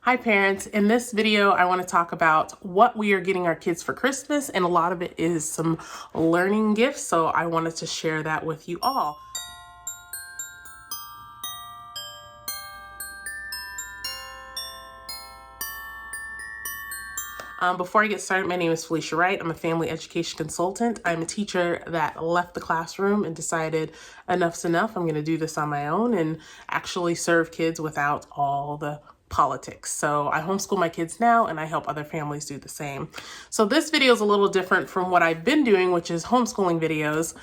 Hi parents, in this video I want to talk about what we are getting our kids for Christmas, and a lot of it is some learning gifts, so I wanted to share that with you all. Before I get started, my name is Felicia Wright. I'm a family education consultant. I'm a teacher that left the classroom and decided enough's enough. I'm going to do this on my own and actually serve kids without all the politics. So I homeschool my kids now and I help other families do the same. So this video is a little different from what I've been doing, which is homeschooling videos.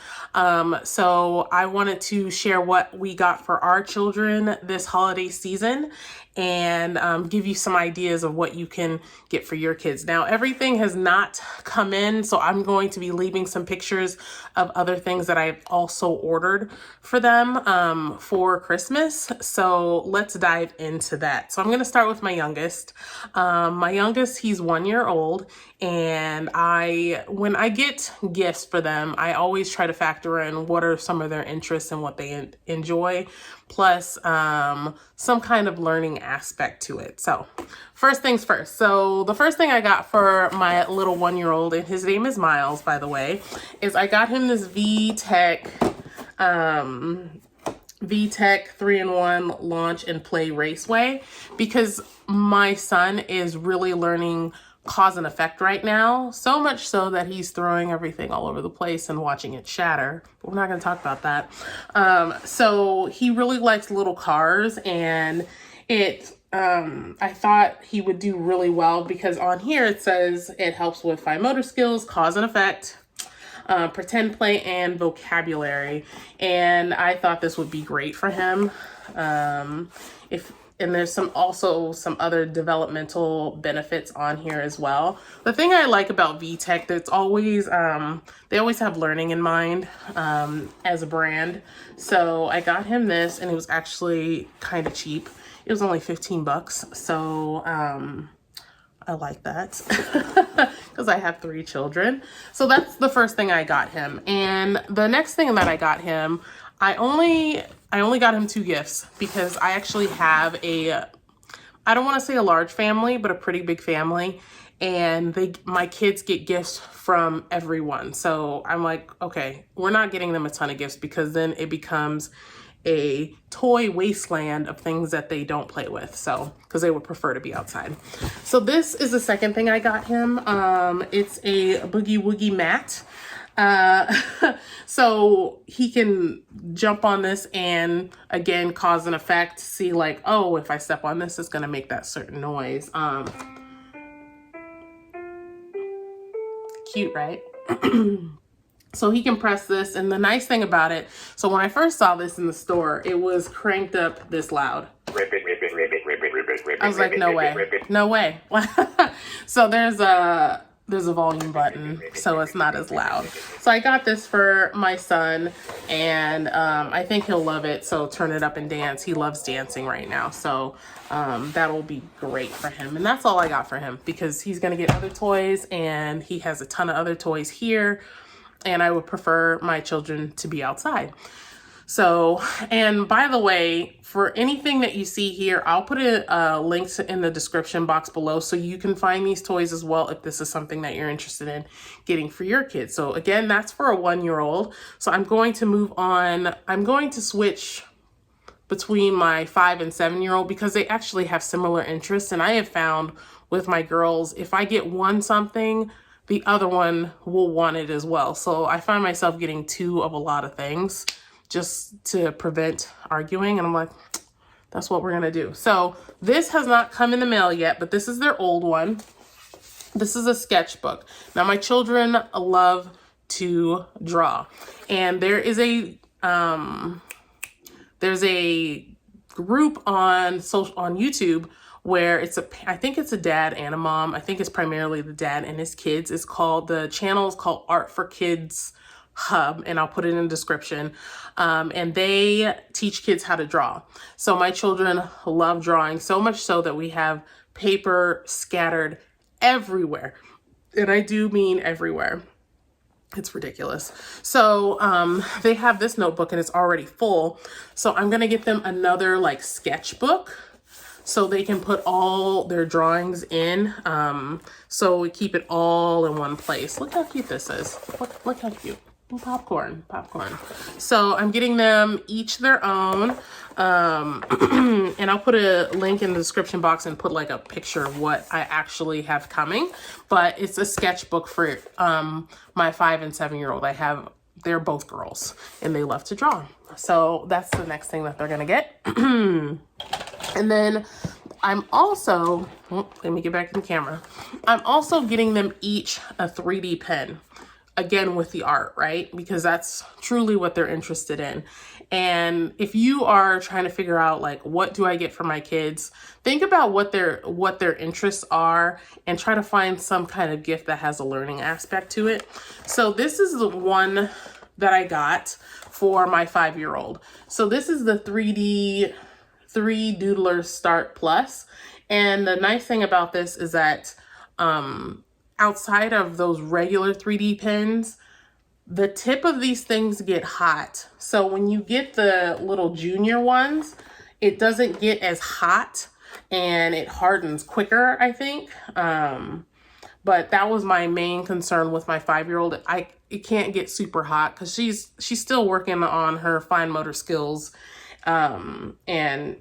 So I wanted to share what we got for our children this holiday season and give you some ideas of what you can get for your kids. Now, everything has not come in, so I'm going to be leaving some pictures of other things that I've also ordered for them for Christmas. So let's dive into that. So I'm going to start with my youngest. He's 1 year old, and when I get gifts for them, I always try to factor in what are some of their interests and what they enjoy, plus some kind of learning aspect to it. So first things first. So the first thing I got for my little 1 year old, and his name is Miles, by the way, is I got him this VTECH 3-in-1 Launch and Play Raceway, because my son is really learning cause and effect right now, so much so that he's throwing everything all over the place and watching it shatter. But we're not going to talk about that. So he really likes little cars, and I thought he would do really well because on here it says it helps with fine motor skills, cause and effect, pretend play, and vocabulary. And I thought this would be great for him. And there's also some other developmental benefits on here as well. The thing I like about VTECH, that's always, they always have learning in mind as a brand. So I got him this, and it was actually kind of cheap. It was only 15 bucks. So I like that because I have 3 children. So that's the first thing I got him. And the next thing that I got him, I only got him 2 gifts because I actually have I don't want to say a large family, but a pretty big family. And my kids get gifts from everyone. So I'm like, okay, we're not getting them a ton of gifts because then it becomes a toy wasteland of things that they don't play with. So, because they would prefer to be outside. So this is the second thing I got him. It's a Boogie Woogie mat. So he can jump on this and again cause an effect, see like, oh, if I step on this, it's gonna make that certain noise. Cute, right? So he can press this, and the nice thing about it, so when I first saw this in the store, it was cranked up this loud. I was like, no way, no way. So there's a volume button, so it's not as loud. So I got this for my son, and I think he'll love it. So turn it up and dance. He loves dancing right now, so that'll be great for him. And that's all I got for him because he's gonna get other toys, and he has a ton of other toys here, and I would prefer my children to be outside. So, and by the way, for anything that you see here, I'll put links in the description box below so you can find these toys as well if this is something that you're interested in getting for your kids. So again, that's for a 1 year old. So I'm going to move on. I'm going to switch between my 5 and 7 year old because they actually have similar interests. And I have found with my girls, if I get one something, the other one will want it as well. So I find myself getting 2 of a lot of things just to prevent arguing. And I'm like, that's what we're gonna do. So this has not come in the mail yet, but this is their old one. This is a sketchbook. Now my children love to draw, and there is there's a group on YouTube where I think it's a dad and a mom. I think it's primarily the dad and his kids. The channel is called Art for Kids Hub, and I'll put it in the description. And they teach kids how to draw. So my children love drawing, so much so that we have paper scattered everywhere. And I do mean everywhere. It's ridiculous. So they have this notebook and it's already full. So I'm gonna get them another like sketchbook so they can put all their drawings in. So we keep it all in one place. Look how cute this is. Look how cute. Popcorn. So I'm getting them each their own. And I'll put a link in the description box and put like a picture of what I actually have coming. But it's a sketchbook for my 5 and 7-year-old. They're both girls and they love to draw. So that's the next thing that they're gonna get. And then I'm also, let me get back in the camera. I'm also getting them each a 3D pen. Again, with the art, right? Because that's truly what they're interested in. And if you are trying to figure out like, what do I get for my kids? Think about what their interests are and try to find some kind of gift that has a learning aspect to it. So this is the one that I got for my 5-year-old. So this is the 3D Doodler Start Plus. And the nice thing about this is that, outside of those regular 3D pens, the tip of these things get hot. So when you get the little junior ones, it doesn't get as hot and it hardens quicker, I think. But that was my main concern with my 5-year-old. It can't get super hot because she's still working on her fine motor skills. And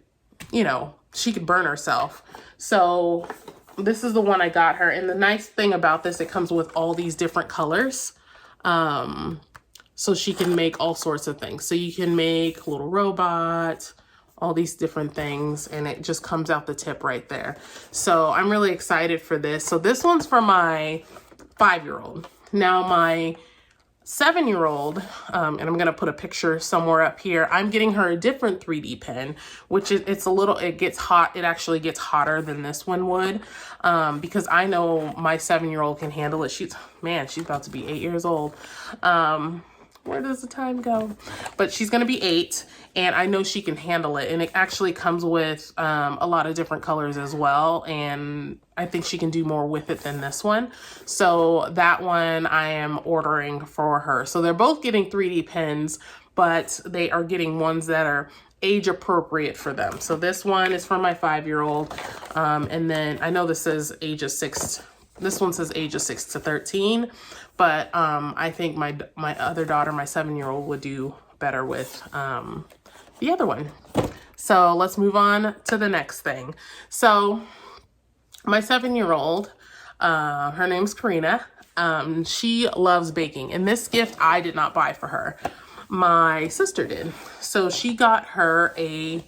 you know, she could burn herself. So this is the one I got her. And the nice thing about this, it comes with all these different colors. So she can make all sorts of things. So you can make a little robot, all these different things, and it just comes out the tip right there. So I'm really excited for this. So this one's for my 5-year-old. Now my 7-year-old, and I'm going to put a picture somewhere up here. I'm getting her a different 3D pen, which is, it gets hot. It actually gets hotter than this one would, because I know my 7-year-old can handle it. She's about to be 8 years old. Where does the time go? But she's going to be 8 and I know she can handle it. And it actually comes with a lot of different colors as well. And I think she can do more with it than this one. So that one I am ordering for her. So they're both getting 3D pens, but they are getting ones that are age appropriate for them. So this one is for my 5-year-old. And then I know this says ages 6. This one says ages 6 to 13. But I think my other daughter, my 7-year-old, would do better with the other one. So let's move on to the next thing. So my 7-year-old, her name's Karina. She loves baking. And this gift I did not buy for her. My sister did. So she got her a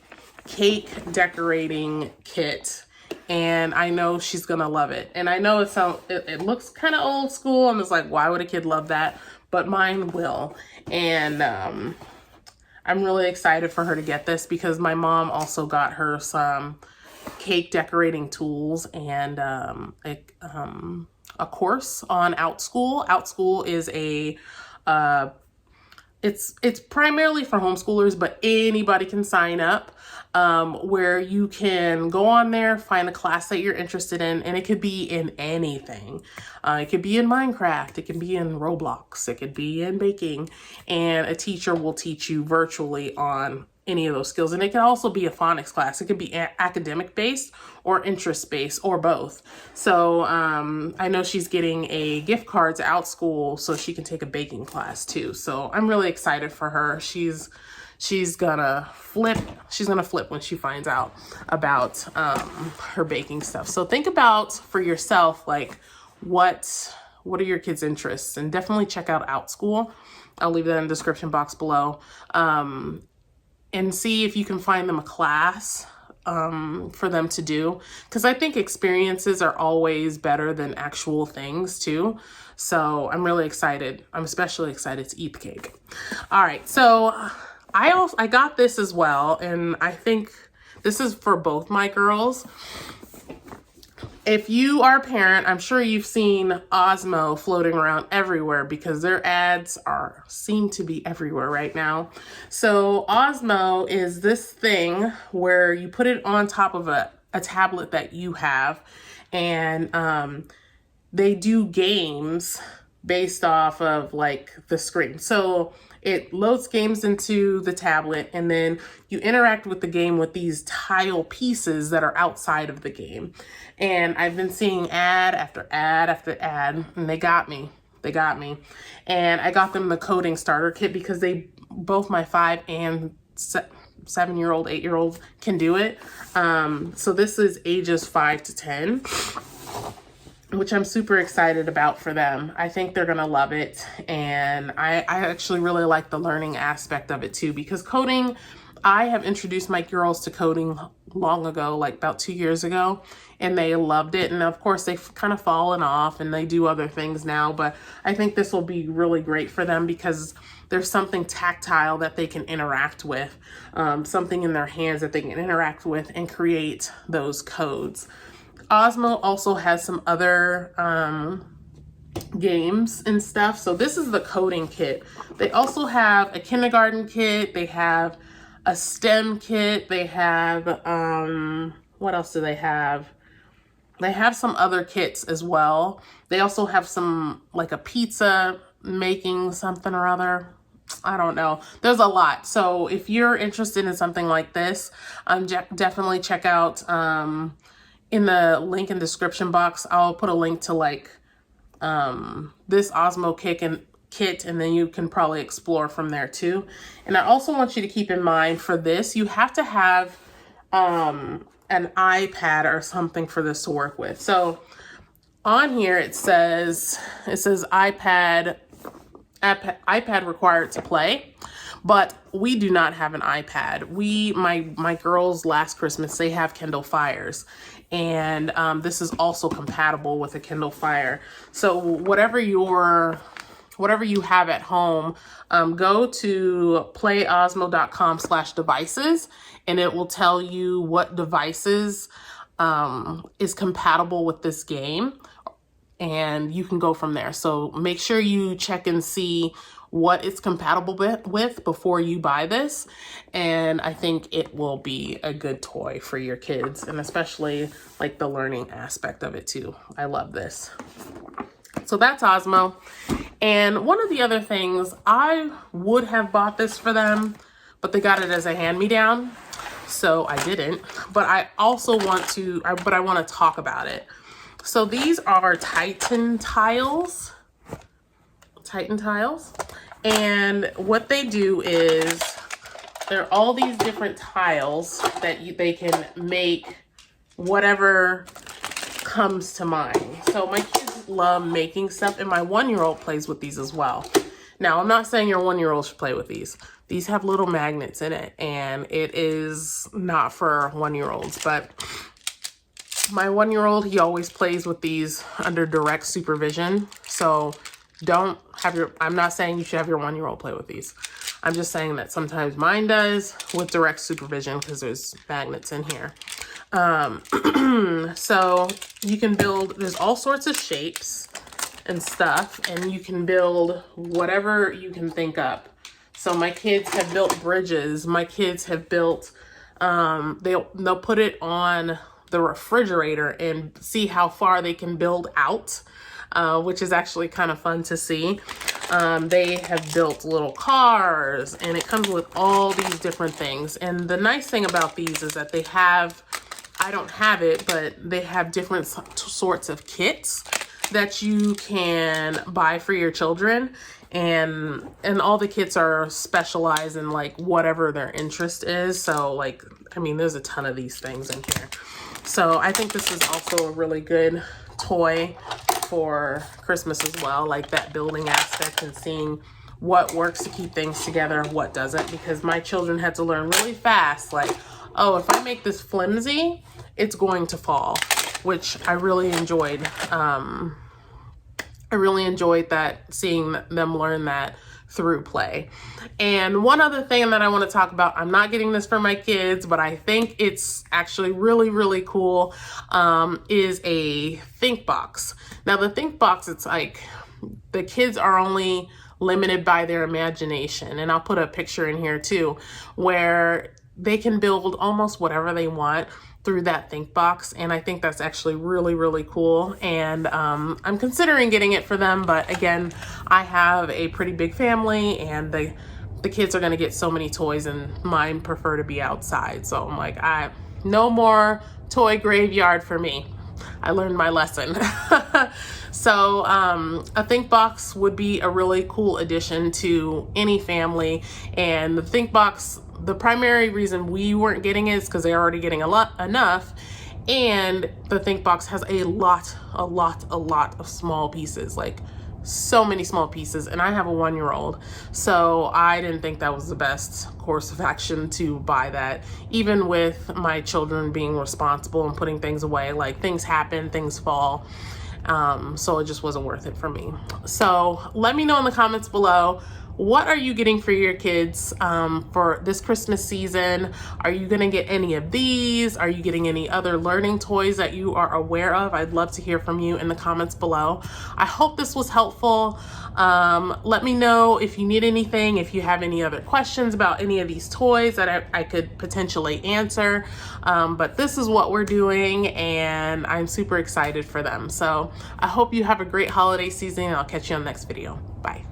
cake decorating kit. And I know she's gonna love it. And I know it looks kind of old school. And it's like, why would a kid love that? But mine will. And I'm really excited for her to get this because my mom also got her some cake decorating tools and a course on OutSchool. OutSchool is it's primarily for homeschoolers, but anybody can sign up, where you can go on there, find a class that you're interested in, and it could be in anything. It could be in Minecraft, it could be in Roblox, it could be in baking, and a teacher will teach you virtually on any of those skills. And it can also be a phonics class. It could be academic based or interest based or both. So I know she's getting a gift card to OutSchool so she can take a baking class too. So I'm really excited for her. She's gonna flip. She's gonna flip when she finds out about her baking stuff. So think about for yourself, like what are your kids' interests, and definitely check out OutSchool. I'll leave that in the description box below. And see if you can find them a class for them to do. Because I think experiences are always better than actual things too. So I'm really excited. I'm especially excited to eat the cake. All right, so I got this as well. And I think this is for both my girls. If you are a parent, I'm sure you've seen Osmo floating around everywhere because their ads seem to be everywhere right now. So Osmo is this thing where you put it on top of a tablet that you have, and they do games based off of like the screen. So it loads games into the tablet, and then you interact with the game with these tile pieces that are outside of the game. And I've been seeing ad after ad after ad, and they got me. They got me. And I got them the coding starter kit because they, both my 5 and 7-year-old, 8-year-old can do it. So this is ages 5 to 10, which I'm super excited about for them. I think they're gonna love it. And I actually really like the learning aspect of it too, because coding, I have introduced my girls to coding long ago, like about 2 years ago, and they loved it. And of course they've kind of fallen off and they do other things now, but I think this will be really great for them because there's something tactile that they can interact with, something in their hands that they can interact with and create those codes. Osmo also has some other games and stuff. So this is the coding kit. They also have a kindergarten kit. They have a STEM kit. They have, what else do they have? They have some other kits as well. They also have some, like a pizza making something or other. I don't know. There's a lot. So if you're interested in something like this, definitely check out, in the link in the description box, I'll put a link to like this Osmo kit, and then you can probably explore from there too. And I also want you to keep in mind for this, you have to have an iPad or something for this to work with. So on here it says iPad required to play, but we do not have an iPad. My girls last Christmas, they have Kindle Fires, and this is also compatible with a Kindle Fire. So whatever you have at home, go to playosmo.com/devices, and it will tell you what devices is compatible with this game, and you can go from there. So make sure you check and see what it's compatible with before you buy this. And I think it will be a good toy for your kids, and especially like the learning aspect of it too. I love this. So that's Osmo. And one of the other things, I would have bought this for them, but they got it as a hand-me-down, so I didn't. But I also want to talk about it. So these are Tytan Tiles. Tytan Tiles. And what they do is there are all these different tiles that they can make whatever comes to mind. So my kids love making stuff, and my 1-year-old plays with these as well. Now, I'm not saying your 1-year-old should play with these. These have little magnets in it, and it is not for 1-year-olds, but my 1-year-old, he always plays with these under direct supervision. So don't have I'm not saying you should have your 1-year-old play with these. I'm just saying that sometimes mine does with direct supervision because there's magnets in here. So you can build, there's all sorts of shapes and stuff, and you can build whatever you can think up. So my kids have built bridges. My kids have built, they'll put it on the refrigerator and see how far they can build out, which is actually kind of fun to see. They have built little cars, and it comes with all these different things. And the nice thing about these is that they have, I don't have it, but they have different sorts of kits that you can buy for your children. And all the kits are specialized in like whatever their interest is. So like, I mean, there's a ton of these things in here. So I think this is also a really good toy for Christmas as well, like that building aspect and seeing what works to keep things together, what doesn't, because my children had to learn really fast, like, oh, if I make this flimsy, it's going to fall, which I really enjoyed. I really enjoyed that, seeing them learn that through play. And one other thing that I want to talk about, I'm not getting this for my kids, but I think it's actually really, really cool, is a Thinkbox. Now the Thinkbox, it's like the kids are only limited by their imagination. And I'll put a picture in here too, where they can build almost whatever they want through that Thinkbox. And I think that's actually really, really cool. And I'm considering getting it for them. But again, I have a pretty big family, and the kids are gonna get so many toys and mine prefer to be outside. So I'm like, no more toy graveyard for me. I learned my lesson. So a Thinkbox would be a really cool addition to any family. And the Thinkbox, the primary reason we weren't getting it is because they're already getting enough. And the Thinkbox has a lot of small pieces, like so many small pieces. And I have a 1-year-old, so I didn't think that was the best course of action to buy that, even with my children being responsible and putting things away. Like, things happen, things fall. So it just wasn't worth it for me. So let me know in the comments below, what are you getting for your kids for this Christmas season? Are you gonna get any of these? Are you getting any other learning toys that you are aware of? I'd love to hear from you in the comments below. I hope this was helpful. Let me know if you need anything, if you have any other questions about any of these toys that I could potentially answer. But this is what we're doing, and I'm super excited for them. So I hope you have a great holiday season, and I'll catch you on the next video. Bye.